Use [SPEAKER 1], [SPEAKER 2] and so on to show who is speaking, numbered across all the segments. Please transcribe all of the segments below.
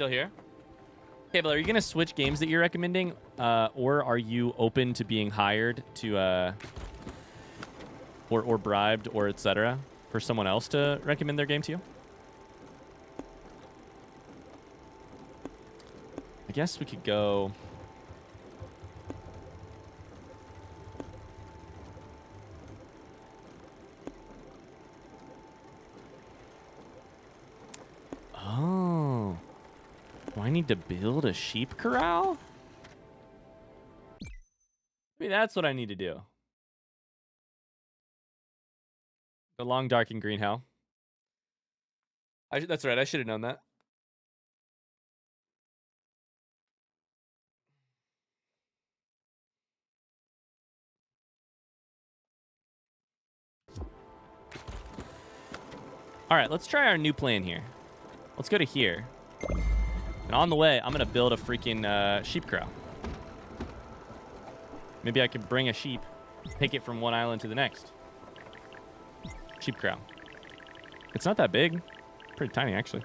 [SPEAKER 1] Still here? Okay, but are you going to switch games that you're recommending? Or are you open to being hired to, or bribed or etc. for someone else to recommend their game to you? I guess we could go... Oh. Do I need to build a sheep corral? Maybe that's what I need to do. The long, dark, and green hell. That's right. I should have known that. All right, let's try our new plan here. Let's go to here. And on the way, I'm going to build a freaking sheep corral. Maybe I could bring a sheep, take it from one island to the next. Sheep corral. It's not that big. Pretty tiny, actually.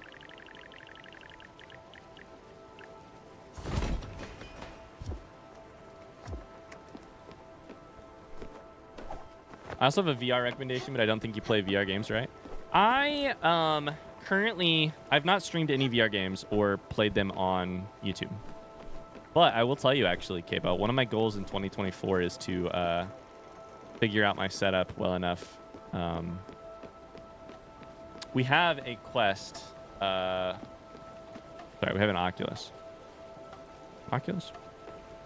[SPEAKER 1] I also have a VR recommendation, but I don't think you play VR games, right? I currently, I've not streamed any VR games or played them on YouTube. But I will tell you, actually, Kabo, one of my goals in 2024 is to figure out my setup well enough. We have a Quest. Sorry, we have an Oculus. Oculus?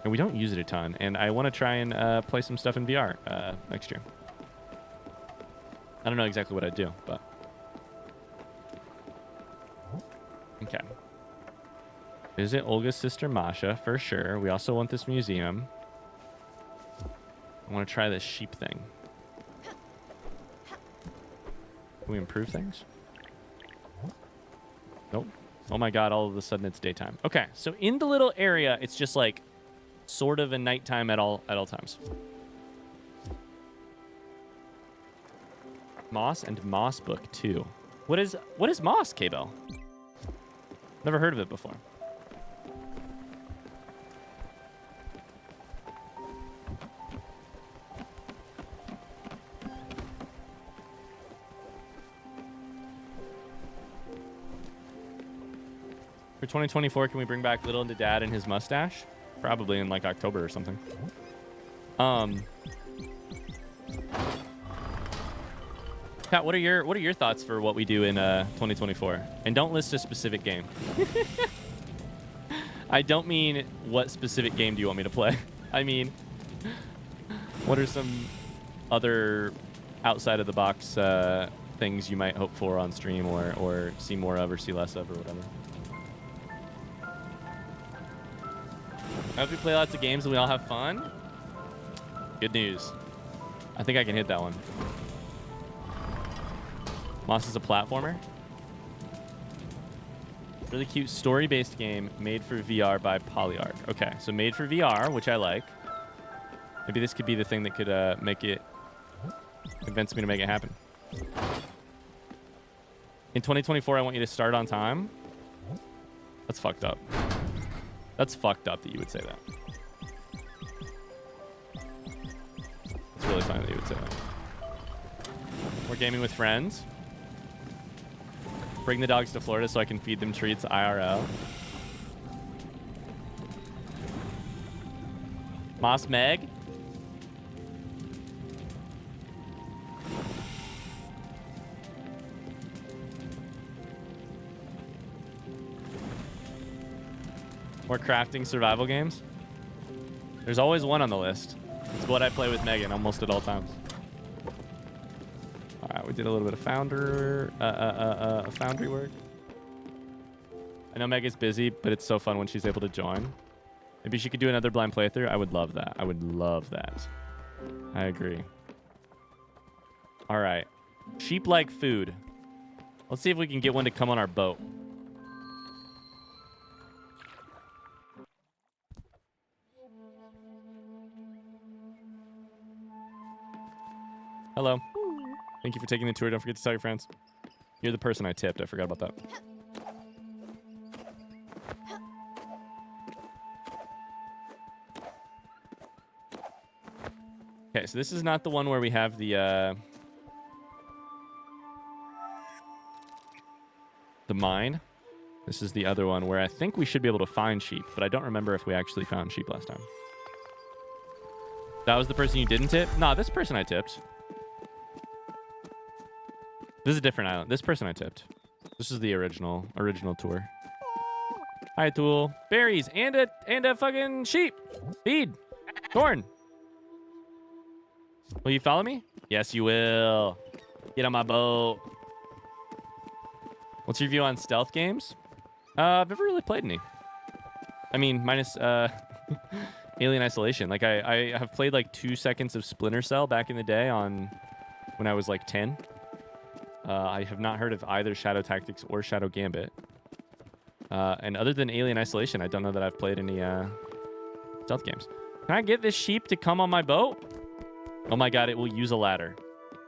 [SPEAKER 1] And we don't use it a ton. And I want to try and play some stuff in VR next year. I don't know exactly what I'd do, but... Okay. Visit Olga's sister Masha, for sure. We also want this museum. I want to try this sheep thing. Can we improve things? Nope. Oh my god, all of a sudden it's daytime. Okay, so in the little area, it's just like sort of a nighttime at all times. Moss and Moss Book 2. What is Moss, K-Bell? Never heard of it before. For 2024, can we bring back Little and Dad and his mustache? Probably in like October or something. Pat, what are your thoughts for what we do in 2024? And don't list a specific game. I don't mean what specific game do you want me to play. I mean, what are some other outside of the box things you might hope for on stream or see more of or see less of or whatever? I hope we play lots of games and we all have fun. Good news. I think I can hit that one. Moss is a platformer. Really cute story-based game made for VR by Polyarc. Okay, so made for VR, which I like. Maybe this could be the thing that could convince me to make it happen. In 2024, I want you to start on time. That's fucked up. That's fucked up that you would say that. It's really funny that you would say that. We're gaming with friends. Bring the dogs to Florida so I can feed them treats IRL. Moss Meg. More crafting survival games. There's always one on the list. It's what I play with Megan almost at all times. All right, we did a little bit of foundry work. I know Meg is busy, but it's so fun when she's able to join. Maybe she could do another blind playthrough. I would love that. I would love that. I agree. All right. Sheep like food. Let's see if we can get one to come on our boat. Hello. Thank you for taking the tour. Don't forget to tell your friends. You're the person I tipped. I forgot about that. Okay, so this is not the one where we have the mine. This is the other one where I think we should be able to find sheep, but I don't remember if we actually found sheep last time. That was the person you didn't tip? Nah, this person I tipped. This is a different island. This person I tipped. This is the original tour. Hi, Tool. Berries and a fucking sheep. Feed. Corn. Will you follow me? Yes, you will. Get on my boat. What's your view on stealth games? I've never really played any. I mean, minus Alien Isolation. Like I have played like 2 seconds of Splinter Cell back in the day when I was like 10. I have not heard of either Shadow Tactics or Shadow Gambit. And other than Alien Isolation, I don't know that I've played any stealth games. Can I get this sheep to come on my boat? Oh my god, it will use a ladder.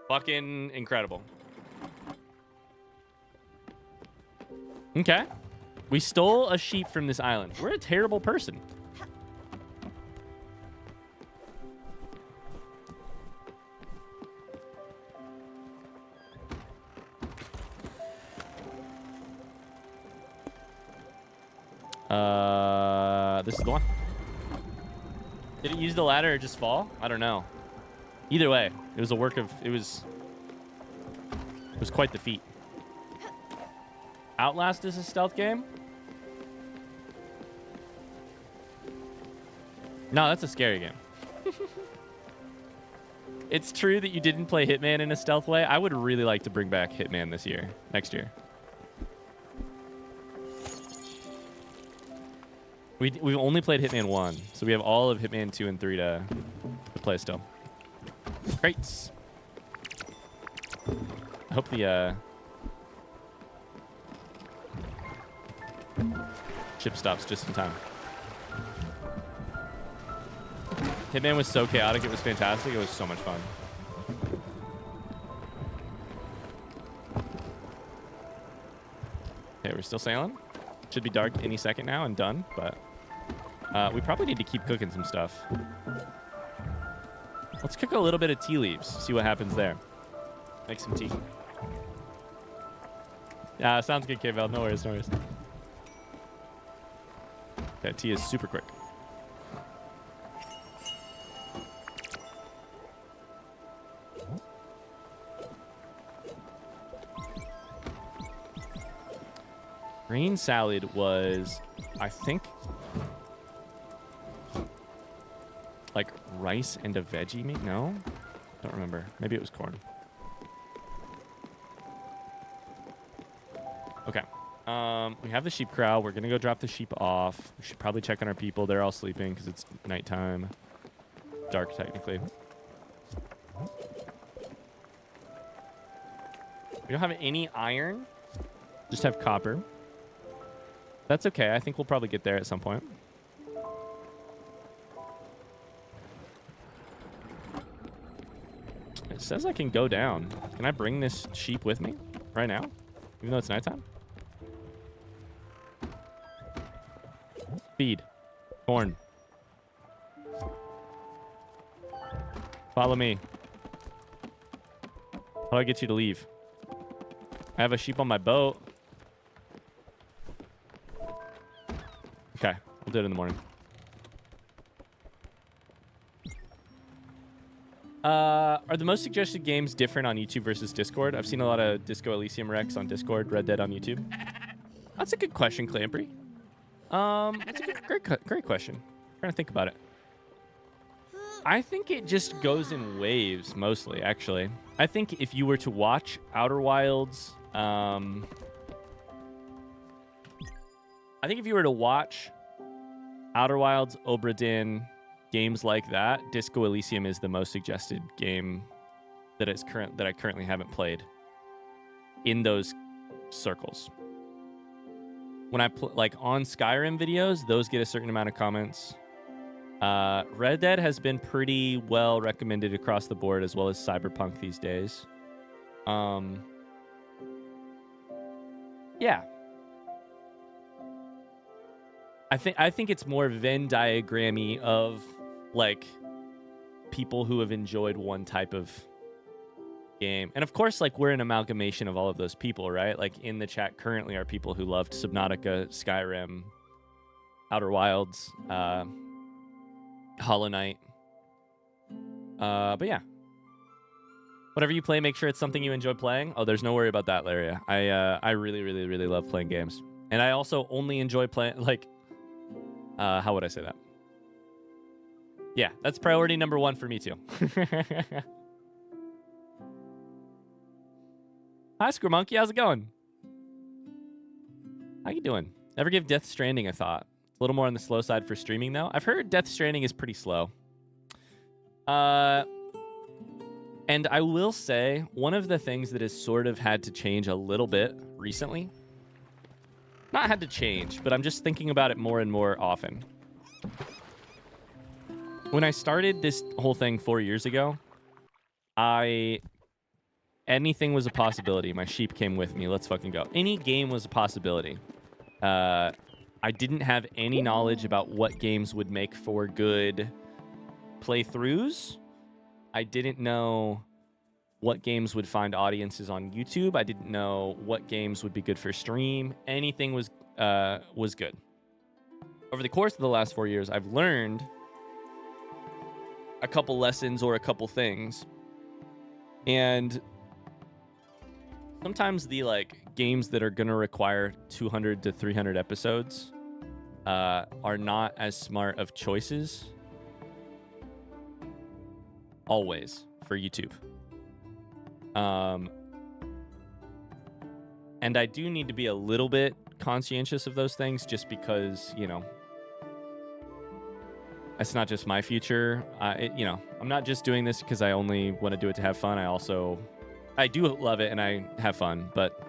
[SPEAKER 1] Fucking incredible. Okay. We stole a sheep from this island. We're a terrible person. This is the one. Did it use the ladder or just fall? I don't know. Either way, it was a work of... It was quite the feat. Outlast is a stealth game? No, that's a scary game. It's true that you didn't play Hitman in a stealth way. I would really like to bring back Hitman next year. We've only played Hitman 1, so we have all of Hitman 2 and 3 to play still. Crates. I hope the ship stops just in time. Hitman was so chaotic, it was fantastic. It was so much fun. Okay, we're still sailing. Should be dark any second now and done, but we probably need to keep cooking some stuff. Let's cook a little bit of tea leaves, see what happens there. Make some tea. Yeah, sounds good, K-Val. No worries, no worries. That tea is super quick. Green salad was, I think, like rice and a veggie meat. No? Don't remember. Maybe it was corn. Okay. We have the sheep corral. We're going to go drop the sheep off. We should probably check on our people. They're all sleeping because it's nighttime. Dark, technically. We don't have any iron. Just have copper. That's okay. I think we'll probably get there at some point. It says I can go down. Can I bring this sheep with me right now? Even though it's nighttime? Feed. Corn. Follow me. How do I get you to leave? I have a sheep on my boat. Okay, we'll do it in the morning. Are the most suggested games different on YouTube versus Discord? I've seen a lot of Disco Elysium Rex on Discord, Red Dead on YouTube. That's a good question, Clampery. That's a great question. I'm trying to think about it. I think it just goes in waves, mostly, actually. I think if you were to watch Outer Wilds, I think if you were to watch Outer Wilds, Obra Dinn, games like that, Disco Elysium is the most suggested game that I currently haven't played in those circles. When I like on Skyrim videos, those get a certain amount of comments. Red Dead has been pretty well recommended across the board, as well as Cyberpunk these days. Yeah. I think it's more Venn diagrammy of like people who have enjoyed one type of game. And of course, like, we're an amalgamation of all of those people, right? Like, in the chat currently are people who loved Subnautica, Skyrim, Outer Wilds, Hollow Knight. But yeah. Whatever you play, make sure it's something you enjoy playing. Oh, there's no worry about that, Laria. I really, really, really love playing games. And I also only enjoy playing, like, how would I say that? Yeah, that's priority number 1 for me, too. Hi, Squirmonkey. How's it going? How you doing? Never give Death Stranding a thought. It's a little more on the slow side for streaming, though. I've heard Death Stranding is pretty slow. And I will say, one of the things that has sort of had to change a little bit recently, not had to change, but I'm just thinking about it more and more often. When I started this whole thing 4 years ago, anything was a possibility. My sheep came with me. Let's fucking go. Any game was a possibility. I didn't have any knowledge about what games would make for good playthroughs. I didn't know what games would find audiences on YouTube. I didn't know what games would be good for stream. Anything was good. Over the course of the last 4 years, I've learned a couple lessons or a couple things. And sometimes the games that are going to require 200 to 300 episodes are not as smart of choices always for YouTube. And I do need to be a little bit conscientious of those things just because, you know, it's not just my future. You know, I'm not just doing this because I only want to do it to have fun. I do love it and I have fun, but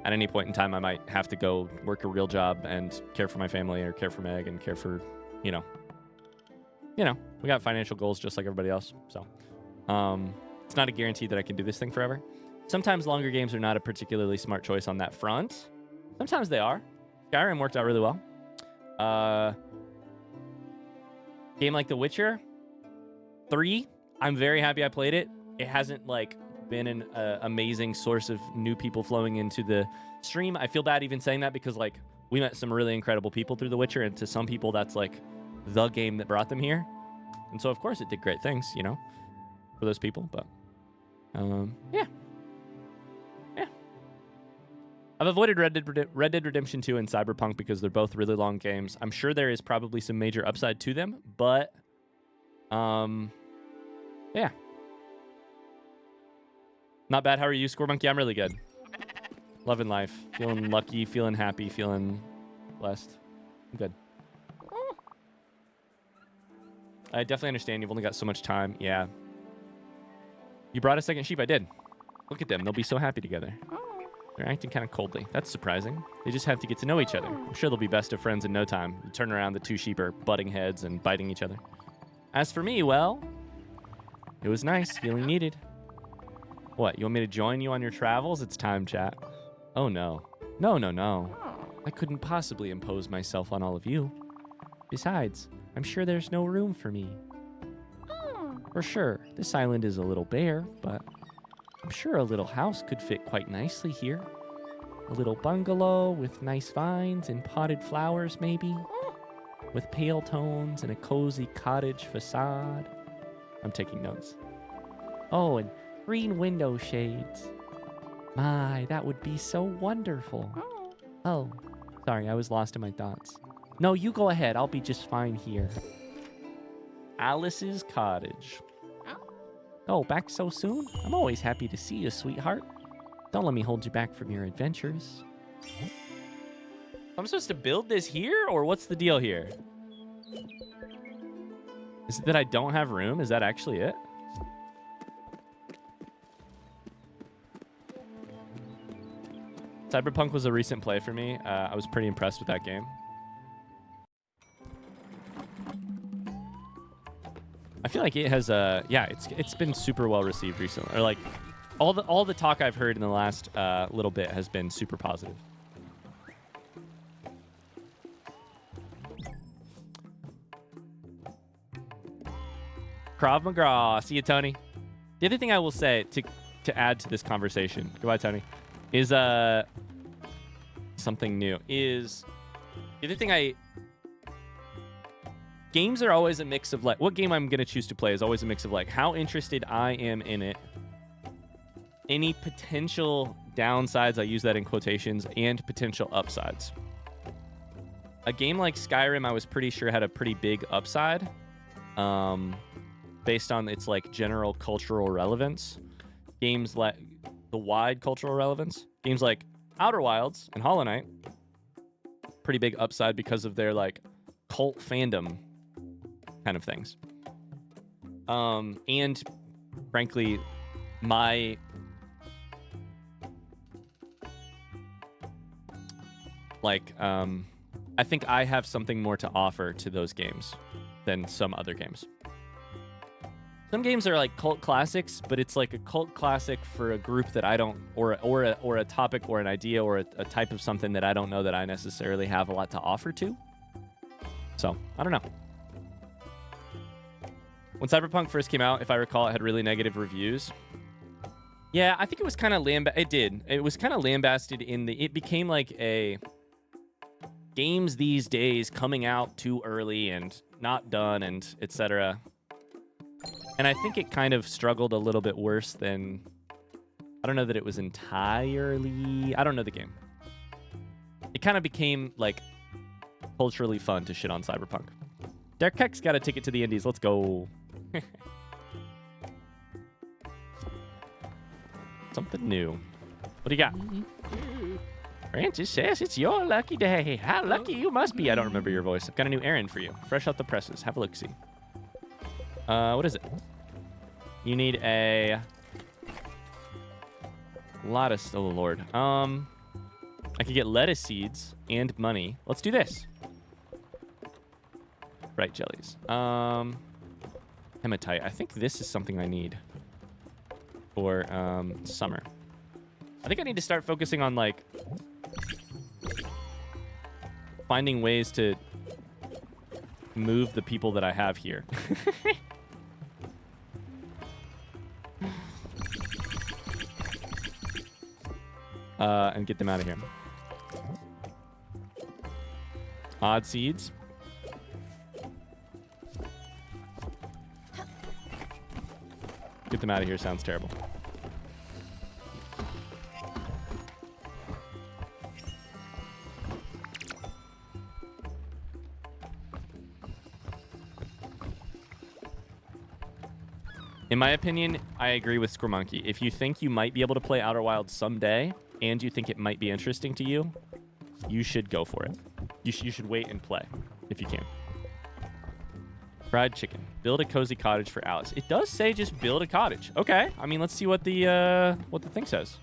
[SPEAKER 1] at any point in time, I might have to go work a real job and care for my family or care for Meg and care for, you know, we got financial goals just like everybody else. So, it's not a guarantee that I can do this thing forever. Sometimes longer games are not a particularly smart choice on that front. Sometimes they are. Skyrim worked out really well. Game like The Witcher 3, I'm very happy I played it. It hasn't been an amazing source of new people flowing into the stream. I feel bad even saying that because we met some really incredible people through The Witcher, and to some people that's the game that brought them here. And so of course it did great things, you know, for those people. But yeah. I've avoided Red Dead Redemption 2 and Cyberpunk because they're both really long games. I'm sure there is probably some major upside to them, but yeah. Not bad. How are you, Score Monkey? I'm really good. Loving life. Feeling lucky, feeling happy, feeling blessed. I'm good. I definitely understand. You've only got so much time. Yeah. You brought a second sheep. I did. Look at them. They'll be so happy together. They're acting kind of coldly. That's surprising. They just have to get to know each other. I'm sure they'll be best of friends in no time. You turn around, the two sheep are butting heads and biting each other. As for me, well, it was nice, feeling needed. What, you want me to join you on your travels? It's time, chat. Oh, no. No. I couldn't possibly impose myself on all of you. Besides, I'm sure there's no room for me. For sure, this island is a little bare, but I'm sure a little house could fit quite nicely here. A little bungalow with nice vines and potted flowers, maybe. With pale tones and a cozy cottage facade. I'm taking notes. Oh, and green window shades. My, that would be so wonderful. Oh, sorry, I was lost in my thoughts. No, you go ahead. I'll be just fine here. Alice's cottage. Oh, back so soon? I'm always happy to see you, sweetheart. Don't let me hold you back from your adventures. I'm supposed to build this here, or what's the deal here? Is it that I don't have room? Is that actually it? Cyberpunk was a recent play for me. I was pretty impressed with that game. I feel like it has yeah, it's been super well received recently. Or all the talk I've heard in the last little bit has been super positive. Krav McGraw. See you, Tony. The other thing I will say to add to this conversation, goodbye, Tony, is something new. Is the other thing games are always a mix of like, what game I'm going to choose to play is always a mix of like how interested I am in it, any potential downsides, I use that in quotations, and potential upsides. A game like Skyrim, I was pretty sure had a pretty big upside, based on its like general cultural relevance. Games like the wide cultural relevance. Games like Outer Wilds and Hollow Knight, pretty big upside because of their like cult fandom kind of things. And frankly, my I think I have something more to offer to those games than some other games. Some games are like cult classics, but it's like a cult classic for a group that I don't, or a topic or an idea or a type of something that I don't know that I necessarily have a lot to offer to. So, I don't know. When Cyberpunk first came out, if I recall, it had really negative reviews. Yeah, I think it was kind of It was kind of lambasted it became like a games these days coming out too early and not done and etc. And I think it kind of struggled a little bit worse than... I don't know that it was entirely... I don't know the game. It kind of became, like, culturally fun to shit on Cyberpunk. Derek Keck's got a ticket to the Indies. Let's go. Something new. What do you got? Francis says it's your lucky day. How lucky you must be. I don't remember your voice. I've got a new errand for you. Fresh out the presses. Have a look-see. What is it? You need a lot of... Oh, Lord. I could get lettuce seeds and money. Let's do this. Bright jellies. Hematite. I think this is something I need for summer. I think I need to start focusing on, like, finding ways to move the people that I have here. And get them out of here. Odd seeds. Get them out of here sounds terrible. In my opinion, I agree with Squirmonkey. If you think you might be able to play Outer Wilds someday, and you think it might be interesting to you, you should go for it. You should wait and play, if you can. Fried chicken. Build a cozy cottage for Alice. It does say just build a cottage. Okay. I mean, let's see what the thing says.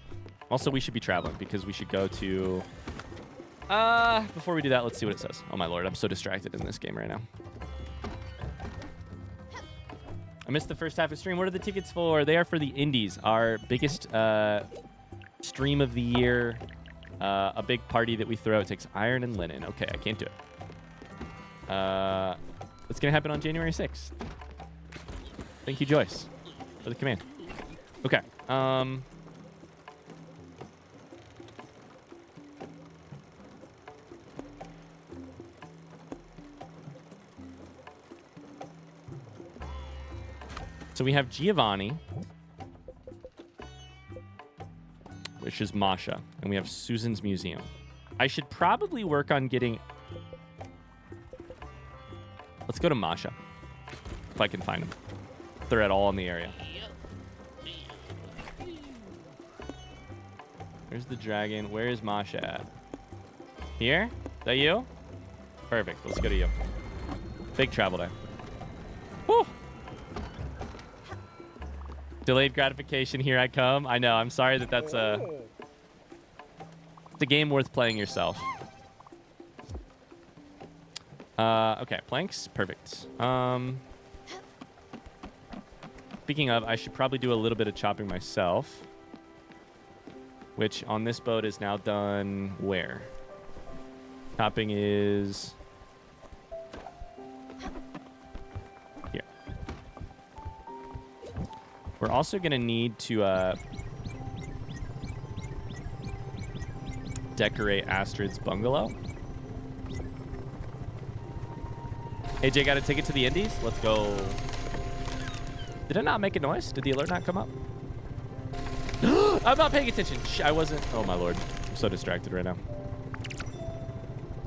[SPEAKER 1] Also, we should be traveling, because we should go to... before we do that, let's see what it says. Oh, my lord. I'm so distracted in this game right now. I missed the first half of stream. What are the tickets for? They are for the Indies, our biggest stream of the year. A big party that we throw. It takes iron and linen. Okay, I can't do it. It's going to happen on January 6th. Thank you, Joyce, for the command. Okay. So we have Giovanni, which is Masha, and we have Susan's Museum. I should probably work on getting... Let's go to Masha, if I can find them. If they're at all in the area. Where's the dragon? Where is Masha at? Here? Is that you? Perfect. Let's go to you. Big travel day. Woo! Delayed gratification, here I come. I know, I'm sorry that that's it's a game worth playing yourself. Okay, planks, perfect. Speaking of, I should probably do a little bit of chopping myself, which on this boat is now done where? Chopping is... here. We're also going to need to decorate Astrid's bungalow. AJ got a ticket to the Indies. Let's go. Did it not make a noise? Did the alert not come up? I'm not paying attention. I wasn't. Oh, my Lord. I'm so distracted right now.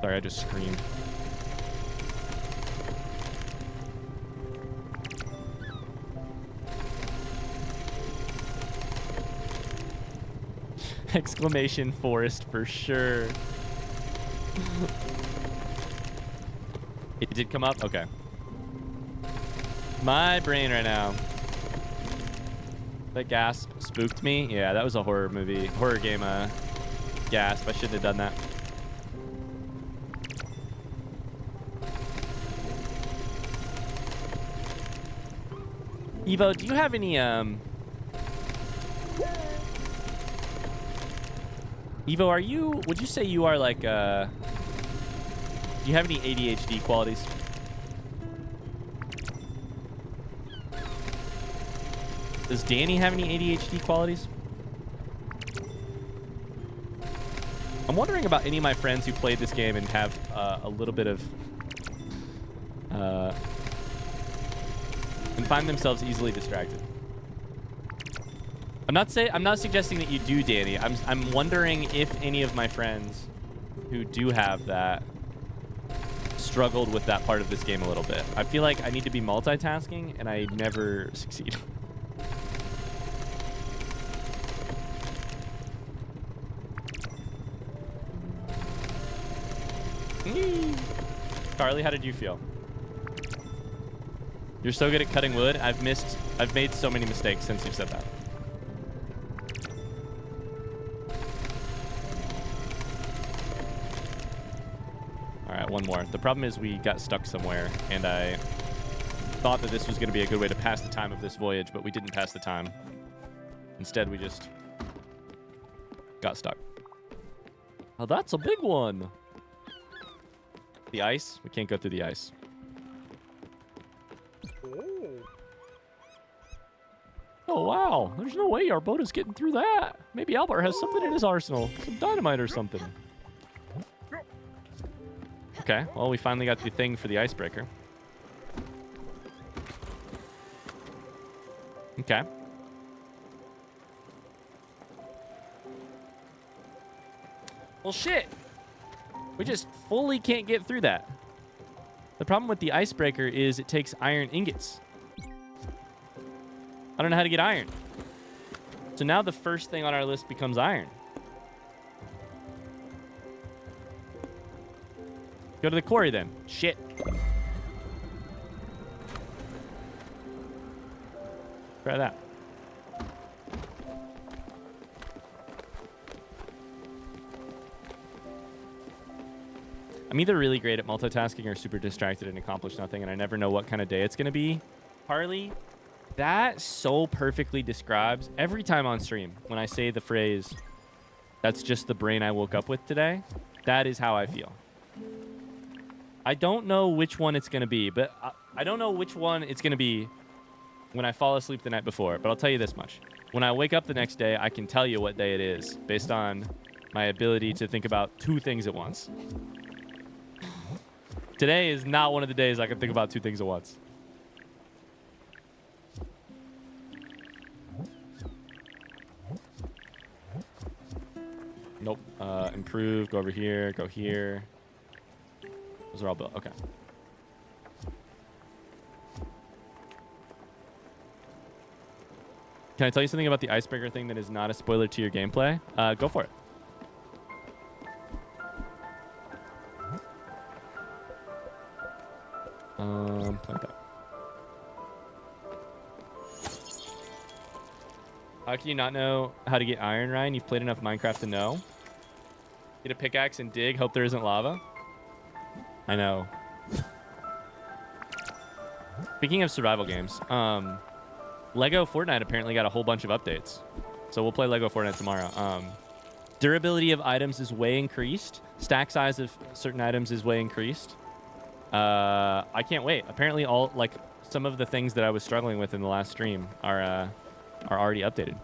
[SPEAKER 1] Sorry, I just screamed. Exclamation forest for sure. It did come up? Okay. My brain right now. That gasp spooked me. Yeah, that was a horror movie. Horror game gasp. I shouldn't have done that. Evo, do you have any Evo, would you say you are like, do you have any ADHD qualities? Does Danny have any ADHD qualities? I'm wondering about any of my friends who played this game and have a little bit of, and find themselves easily distracted. I'm not suggesting that you do, Danny. I'm wondering if any of my friends who do have that struggled with that part of this game a little bit. I feel like I need to be multitasking and I never succeed. Carly, how did you feel? You're so good at cutting wood. I've made so many mistakes since you've said that. All right, one more. The problem is we got stuck somewhere, and I thought that this was going to be a good way to pass the time of this voyage, but we didn't pass the time. Instead, we just got stuck. Oh, that's a big one. The ice? We can't go through the ice. Oh, wow. There's no way our boat is getting through that. Maybe Albert has something in his arsenal. Some dynamite or something. Okay, well, we finally got the thing for the icebreaker. Okay. Well, shit. We just fully can't get through that. The problem with the icebreaker is it takes iron ingots. I don't know how to get iron. So now the first thing on our list becomes iron. Go to the quarry then. Shit. Try that. I'm either really great at multitasking or super distracted and accomplish nothing, and I never know what kind of day it's going to be. Harley, that so perfectly describes every time on stream when I say the phrase, that's just the brain I woke up with today. That is how I feel. I don't know which one it's going to be, but I don't know which one it's going to be when I fall asleep the night before, but I'll tell you this much. When I wake up the next day, I can tell you what day it is based on my ability to think about two things at once. Today is not one of the days I can think about two things at once. Nope. Improve. Go over here. Go here. Those are all built. Okay. Can I tell you something about the icebreaker thing that is not a spoiler to your gameplay? Go for it. Like that. How can you not know how to get iron, Ryan? You've played enough Minecraft to know. Get a pickaxe and dig. Hope there isn't lava. I know. Speaking of survival games, Lego Fortnite apparently got a whole bunch of updates. So we'll play Lego Fortnite tomorrow. Durability of items is way increased. Stack size of certain items is way increased. I can't wait. Apparently some of the things that I was struggling with in the last stream are are already updated.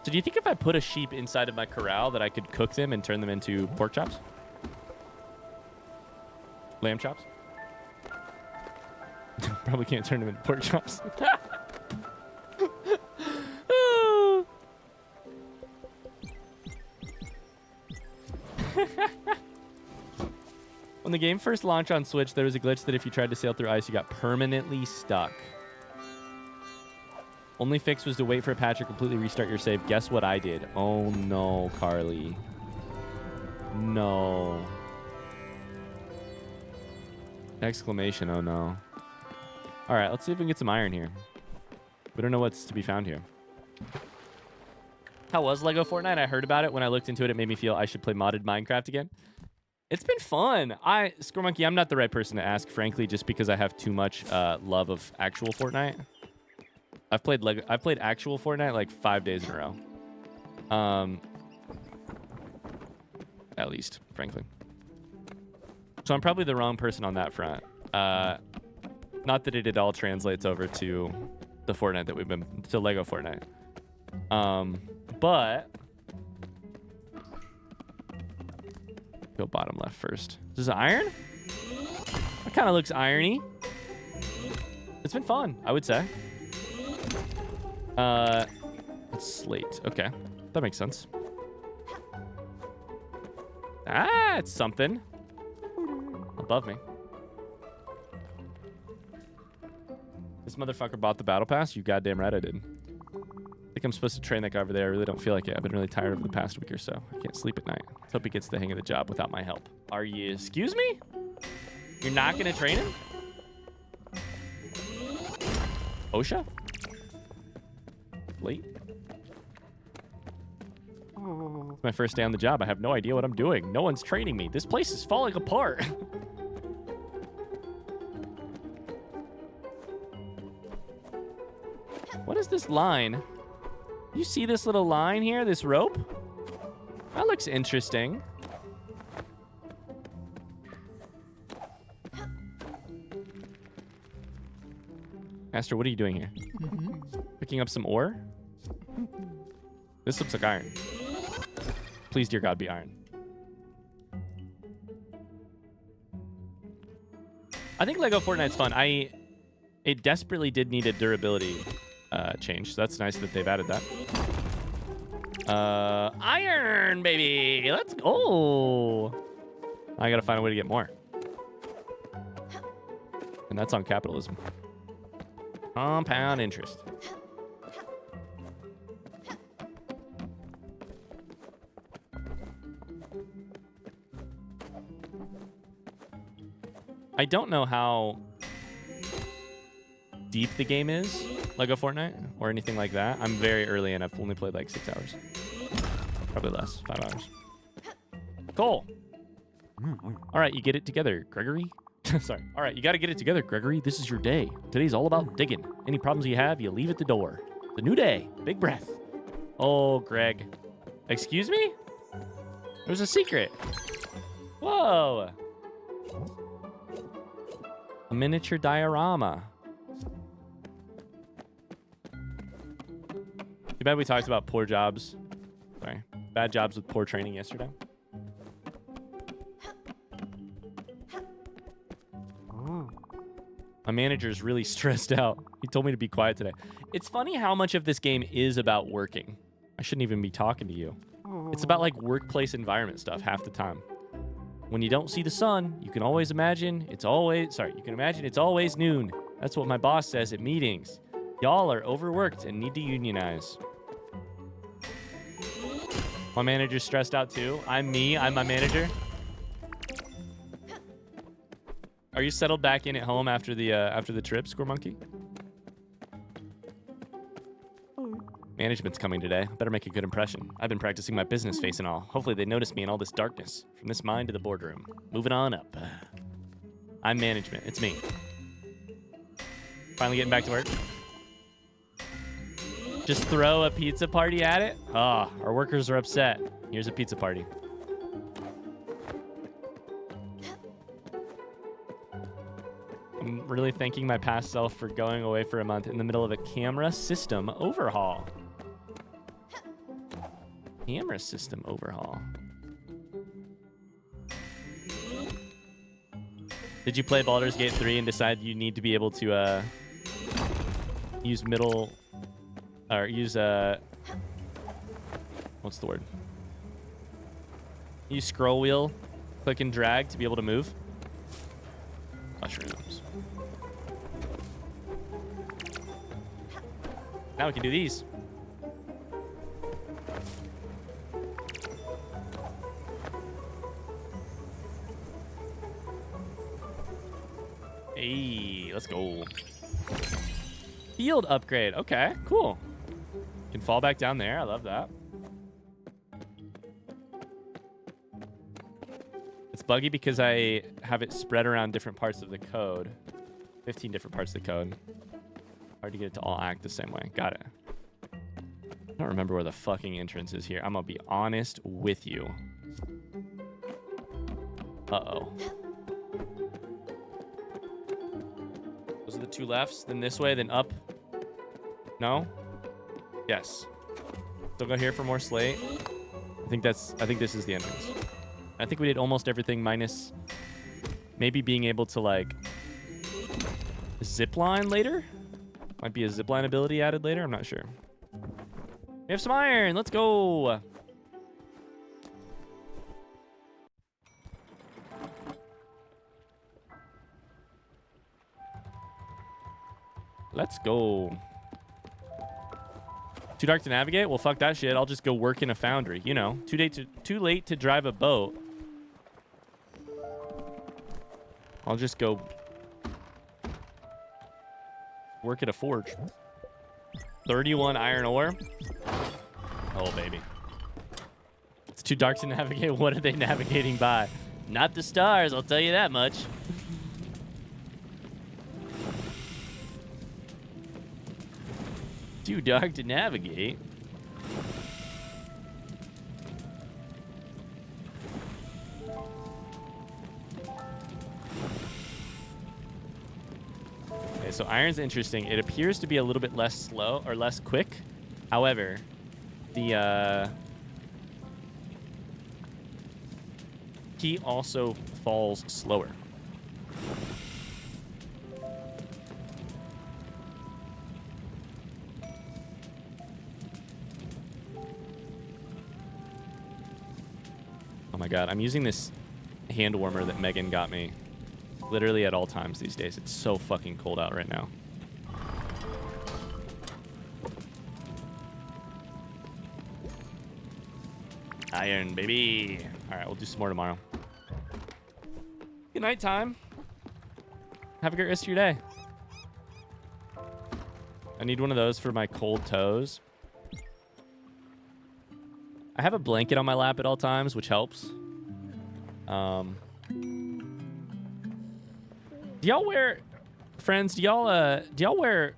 [SPEAKER 1] So do you think if I put a sheep inside of my corral that I could cook them and turn them into pork chops? Lamb chops? Probably can't turn them into pork chops. When the game first launched on Switch, there was a glitch that if you tried to sail through ice, you got permanently stuck. Only fix was to wait for a patch or completely restart your save. Guess what I did? Oh no, Carly. No. Exclamation, oh no. All right, let's see if we can get some iron here. We don't know what's to be found here. How was Lego Fortnite? I heard about it. When I looked into it, it made me feel I should play modded Minecraft again. It's been fun. Score Monkey, I'm not the right person to ask, frankly, just because I have too much love of actual Fortnite. I've played actual Fortnite like 5 days in a row. At least, frankly. So I'm probably the wrong person on that front. Not that it at all translates over to the Fortnite that we've been to Lego Fortnite. But go bottom left first. Is this iron? That kind of looks irony. It's been fun, I would say. It's slate. Okay, that makes sense. Ah, it's something above me. This motherfucker bought the battle pass. You goddamn right I did. I think I'm supposed to train that guy over there. I really don't feel like it. I've been really tired over the past week or so. I can't sleep at night. Let's hope he gets the hang of the job without my help. Are you? Excuse me? You're not gonna train him? OSHA? Late? It's my first day on the job. I have no idea what I'm doing. No one's training me. This place is falling apart. What is this line? You see this little line here? This rope? That looks interesting. Master, what are you doing here? Picking up some ore? This looks like iron. Please, dear God, be iron. I think Lego Fortnite's fun. It desperately did need a durability change, so that's nice that they've added that. Iron, baby! Let's go! I gotta find a way to get more. And that's on capitalism. Compound interest. I don't know how deep the game is, Lego Fortnite, or anything like that. I'm very early and I've only played like 6 hours. Probably less, 5 hours. Cool. All right, you get it together, Gregory. Sorry. All right, you got to get it together, Gregory. This is your day. Today's all about digging. Any problems you have, you leave at the door. The new day. Big breath. Oh, Greg. Excuse me? There's a secret. Whoa. A miniature diorama. Too bad we talked about poor jobs. Sorry. Bad jobs with poor training yesterday. My manager's really stressed out. He told me to be quiet today. It's funny how much of this game is about working. I shouldn't even be talking to you. It's about like workplace environment stuff half the time. When you don't see the sun, you can always imagine it's always... Sorry, you can imagine it's always noon. That's what my boss says at meetings. Y'all are overworked and need to unionize. My manager's stressed out too. I'm my manager. Are you settled back in at home after the trip, Score Monkey? Management's coming today. Better make a good impression. I've been practicing my business face and all. Hopefully they notice me in all this darkness. From this mine to the boardroom. Moving on up. I'm management. It's me. Finally getting back to work. Just throw a pizza party at it? Ah, our workers are upset. Here's a pizza party. I'm really thanking my past self for going away for a month in the middle of a camera system overhaul. Camera system overhaul. Did you play Baldur's Gate 3 and decide you need to be able to use middle or use what's the word? Use scroll wheel, click and drag to be able to move? Mushrooms. Now we can do these. Hey, let's go. Field upgrade. Okay, cool. Can fall back down there. I love that. It's buggy because I have it spread around different parts of the code. 15 different parts of the code. Hard to get it to all act the same way. Got it. I don't remember where the fucking entrance is here. I'm gonna be honest with you. Uh-oh. Those are the two lefts. Then this way, then up. No? Yes. Still go here for more slate. I think this is the entrance. I think we did almost everything minus maybe being able to like zip line later. Might be a zip line ability added later. I'm not sure. We have some iron. Let's go. Let's go. Too dark to navigate? Well, fuck that shit. I'll just go work in a foundry. You know, too late to drive a boat. I'll just go work at a forge. 31 iron ore. Oh, baby. It's too dark to navigate. What are they navigating by? Not the stars, I'll tell you that much. Too dark to navigate. Okay, so iron's interesting. It appears to be a little bit less slow or less quick. However, the key also falls slower. Oh my god, I'm using this hand warmer that Megan got me literally at all times these days. It's so fucking cold out right now. Iron, baby. All right, we'll do some more tomorrow. Good night time. Have a great rest of your day. I need one of those for my cold toes. I have a blanket on my lap at all times, which helps. Do y'all wear, friends? Do y'all wear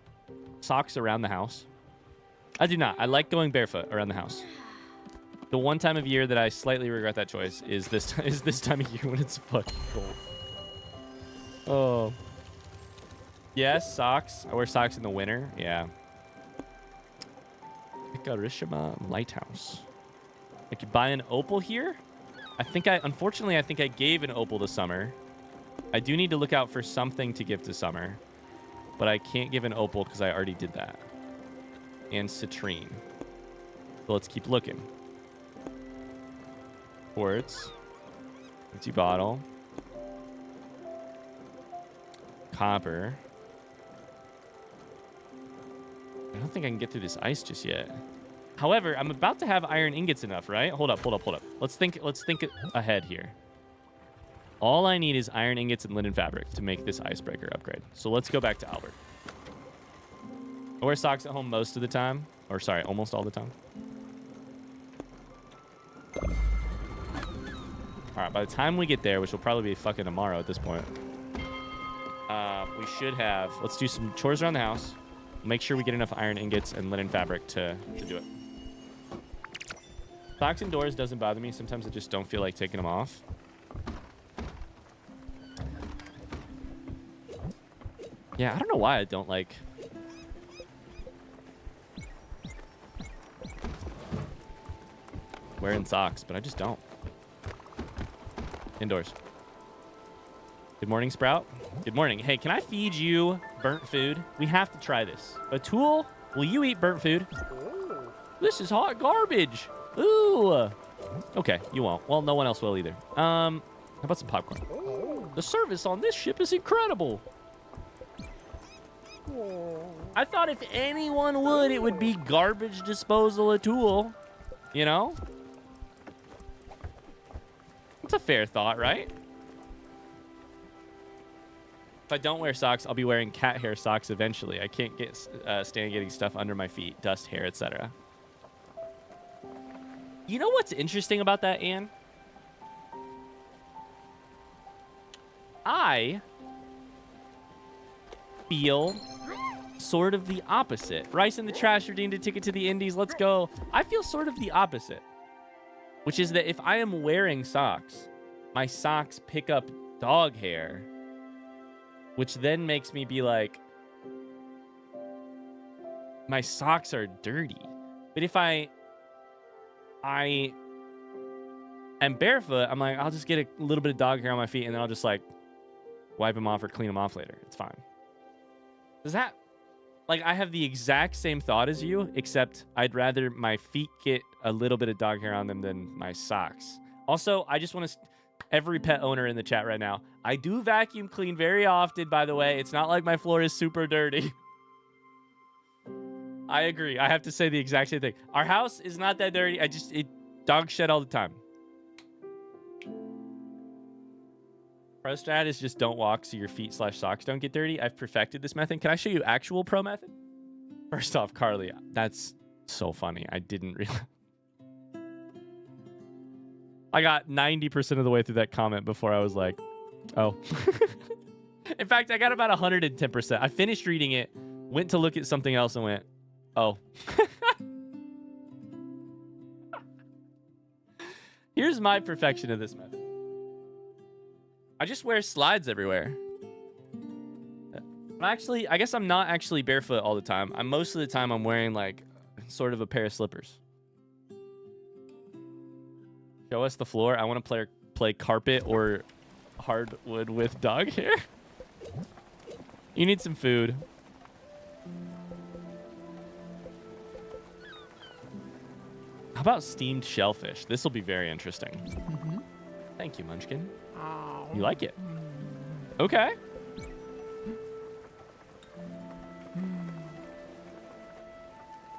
[SPEAKER 1] socks around the house? I do not. I like going barefoot around the house. The one time of year that I slightly regret that choice is this time of year when it's fucking cold. Oh. Yes, socks. I wear socks in the winter. Yeah. Hikarishima Lighthouse. I could buy an opal here. Unfortunately, I think I gave an opal to Summer. I do need to look out for something to give to Summer. But I can't give an opal because I already did that. And citrine. So let's keep looking. Quartz. Empty bottle. Copper. I don't think I can get through this ice just yet. However, I'm about to have iron ingots enough, right? Hold up. Let's think ahead here. All I need is iron ingots and linen fabric to make this icebreaker upgrade. So let's go back to Albert. I wear socks at home most of the time. Or sorry, almost all the time. All right, by the time we get there, which will probably be fucking tomorrow at this point, we should have... Let's do some chores around the house. Make sure we get enough iron ingots and linen fabric to do it. Socks indoors doesn't bother me. Sometimes I just don't feel like taking them off. Yeah, I don't know why I don't like... wearing socks, but I just don't. Indoors. Good morning, Sprout. Good morning. Hey, can I feed you burnt food? We have to try this. Atul, will you eat burnt food? This is hot garbage. Ooh. Okay, you won't. Well, no one else will either. How about some popcorn? The service on this ship is incredible. I thought if anyone would, it would be garbage disposal Atul. You know? It's a fair thought, right? If I don't wear socks, I'll be wearing cat hair socks eventually. I can't stand getting stuff under my feet, dust, hair, etc. You know what's interesting about that, Anne? I feel sort of the opposite. Rice in the trash redeemed a ticket to the Indies. Let's go. I feel sort of the opposite, which is that if I am wearing socks, my socks pick up dog hair, which then makes me be like, my socks are dirty. But if I am barefoot, I'm like, I'll just get a little bit of dog hair on my feet and then I'll just like wipe them off or clean them off later. It's fine. Does that, like, I have the exact same thought as you, except I'd rather my feet get a little bit of dog hair on them than my socks. Also, I just want to, every pet owner in the chat right now, I do vacuum clean very often, by the way. It's not like my floor is super dirty. I agree. I have to say the exact same thing. Our house is not that dirty. It dog shed all the time. Pro strat is just don't walk so your feet / socks don't get dirty. I've perfected this method. Can I show you actual pro method? First off, Carly, that's so funny. I didn't realize. I got 90% of the way through that comment before I was like, oh. In fact, I got about 110%. I finished reading it, went to look at something else and went, oh. Here's my perfection of this method. I just wear slides everywhere. I guess I'm not actually barefoot all the time. Most of the time I'm wearing like sort of a pair of slippers. Show us the floor. I want to play carpet or hardwood with dog hair. You need some food. How about steamed shellfish? This will be very interesting. Mm-hmm. Thank you, Munchkin. You like it? Okay.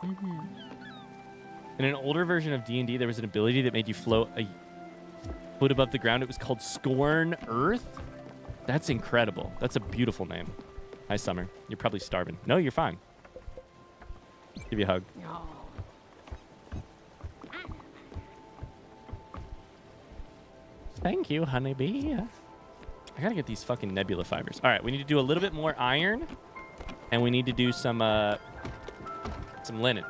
[SPEAKER 1] Mm-hmm. In an older version of D&D, there was an ability that made you float a foot above the ground. It was called Scorn Earth. That's incredible. That's a beautiful name. Hi, Summer. You're probably starving. No, you're fine. Give you a hug. Thank you, honeybee. I gotta get these fucking nebula fibers. All right, we need to do a little bit more iron, and we need to do some linen.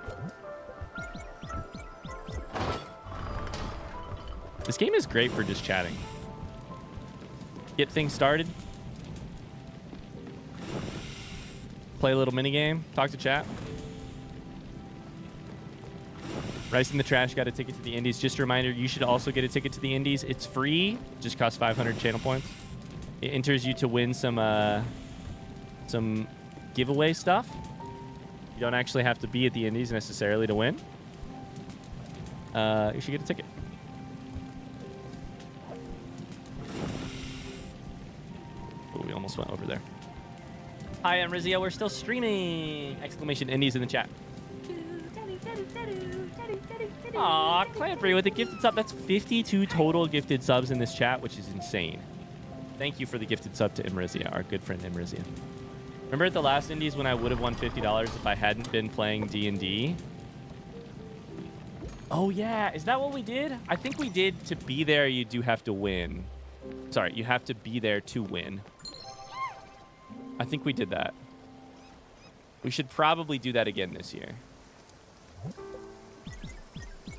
[SPEAKER 1] This game is great for just chatting. Get things started. Play a little mini game. Talk to chat. Rice in the trash got a ticket to the Indies. Just a reminder, you should also get a ticket to the Indies. It's free. Just costs 500 channel points. It enters you to win some giveaway stuff. You don't actually have to be at the Indies necessarily to win. You should get a ticket. Oh, we almost went over there. Hi, I'm Rizia. We're still streaming! Exclamation Indies in the chat. Aw, Clamfrey with the gifted sub. That's 52 total gifted subs in this chat, which is insane. Thank you for the gifted sub to Imrizia, our good friend Imrizia. Remember at the last Indies when I would have won $50 if I hadn't been playing D&D? Oh, yeah. Is that what we did? I think we did. To be there, you do have to win. Sorry, you have to be there to win. I think we did that. We should probably do that again this year.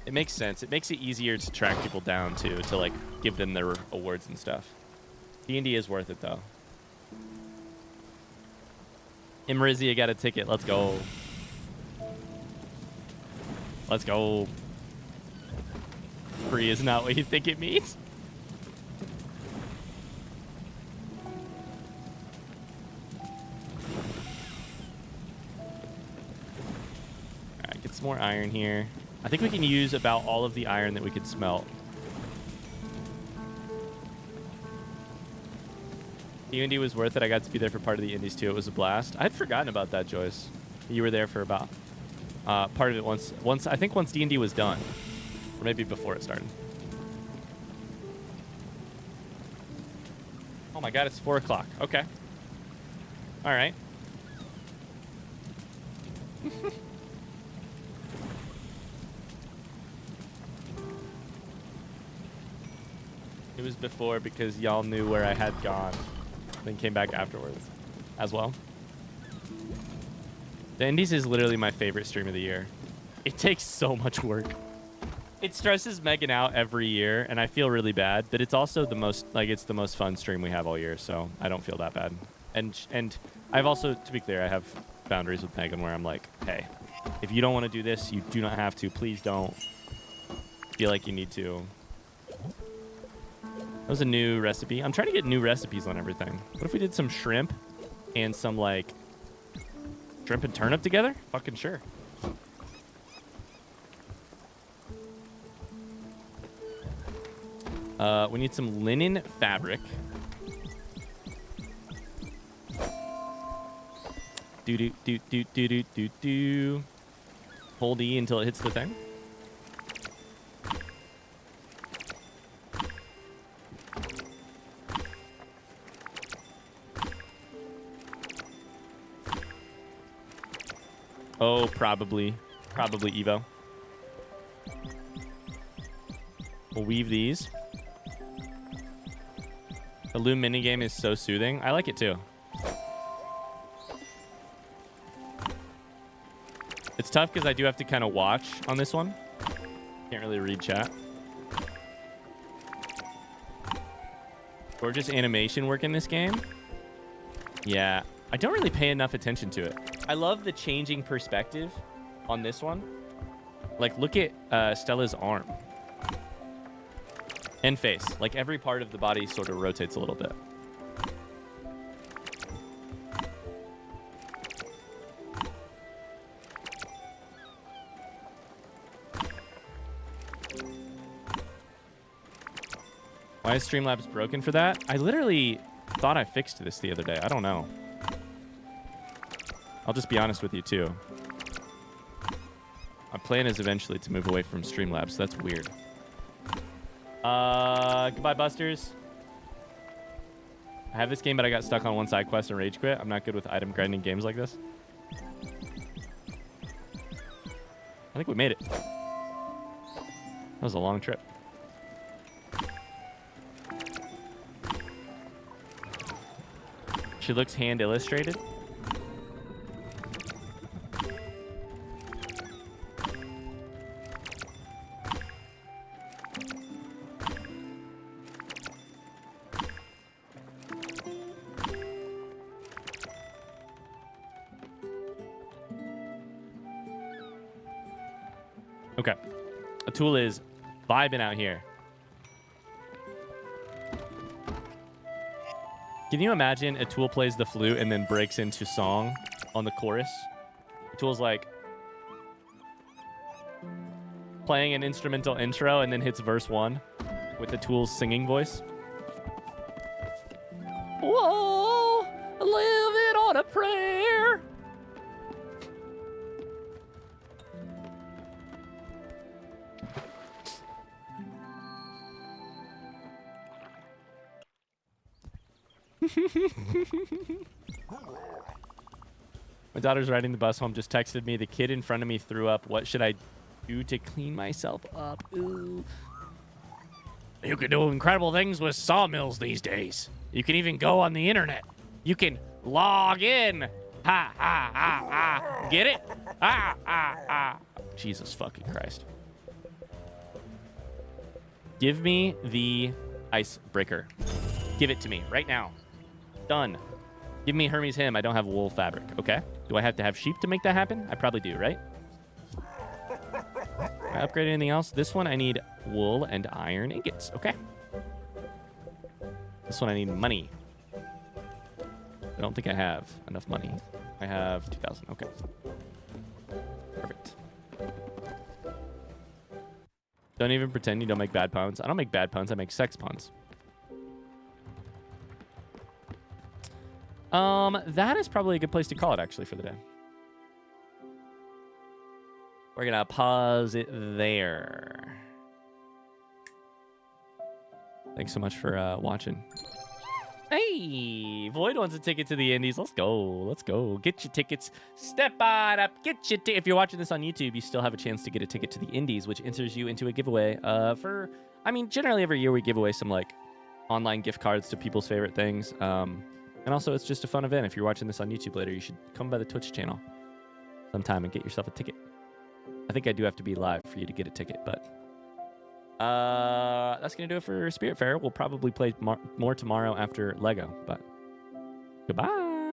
[SPEAKER 1] It makes sense. It makes it easier to track people down, too, to, like, give them their awards and stuff. D&D is worth it, though. Imrizia got a ticket. Let's go. Let's go. Free is not what you think it means. Alright, get some more iron here. I think we can use about all of the iron that we could smelt. The Indy was worth it. I got to be there for part of the Indies too. It was a blast. I'd forgotten about that, Joyce. You were there for about part of it once. I think once D&D was done, or maybe before it started. Oh my God, it's 4 o'clock. Okay. All right. It was before because y'all knew where I had gone. Then came back afterwards as well. The Indies is literally my favorite stream of the year. It takes so much work. It stresses Megan out every year, and I feel really bad, but it's also the most, like, it's the most fun stream we have all year, so I don't feel that bad. And I've also, to be clear, I have boundaries with Megan where I'm like, hey, if you don't want to do this, you do not have to. Please don't feel like you need to. That was a new recipe. I'm trying to get new recipes on everything. What if we did some shrimp and some, like, shrimp and turnip together? Fucking sure. We need some linen fabric. Do. Hold E until it hits the thing. Oh, probably Evo. We'll weave these. The loom minigame is so soothing. I like it too. It's tough because I do have to kind of watch on this one. Can't really read chat. Gorgeous animation work in this game. Yeah, I don't really pay enough attention to it. I love the changing perspective on this one. Like, look at Stella's arm. And face. Like, every part of the body sort of rotates a little bit. Why is Streamlabs broken for that? I literally thought I fixed this the other day. I don't know. I'll just be honest with you, too. My plan is eventually to move away from Streamlabs, so that's weird. Goodbye, Busters. I have this game, but I got stuck on one side quest and rage quit. I'm not good with item grinding games like this. I think we made it. That was a long trip. She looks hand illustrated. Okay. Atul is vibing out here. Can you imagine Atul plays the flute and then breaks into song on the chorus? Atul's like playing an instrumental intro and then hits verse 1 with Atul's singing voice. Whoa, living on a prayer. My daughter's riding the bus home, just texted me. The kid in front of me threw up. What should I do to clean myself up? Ooh. You can do incredible things with sawmills these days. You can even go on the internet. You can log in. Ha, ha, ha, ha. Get it? Ha, ha, ha. Jesus fucking Christ. Give me the icebreaker. Give it to me right now. Done. Give me Hermes hem. I don't have wool fabric. Okay. Do I have to have sheep to make that happen? I probably do, right? I upgrade anything else? This one I need wool and iron ingots. Okay. This one I need money. I don't think I have enough money. I have 2,000. Okay. Perfect. Don't even pretend you don't make bad puns. I don't make bad puns. I make sex puns. That is probably a good place to call it, actually, for the day. We're going to pause it there. Thanks so much for watching. Hey, Void wants a ticket to the Indies. Let's go. Let's go. Get your tickets. Step on up. Get your If you're watching this on YouTube, you still have a chance to get a ticket to the Indies, which enters you into a giveaway for, I mean, generally every year we give away some, like, online gift cards to people's favorite things. And also, it's just a fun event. If you're watching this on YouTube later, you should come by the Twitch channel sometime and get yourself a ticket. I think I do have to be live for you to get a ticket, but that's going to do it for Spiritfarer. We'll probably play more tomorrow after Lego, but goodbye.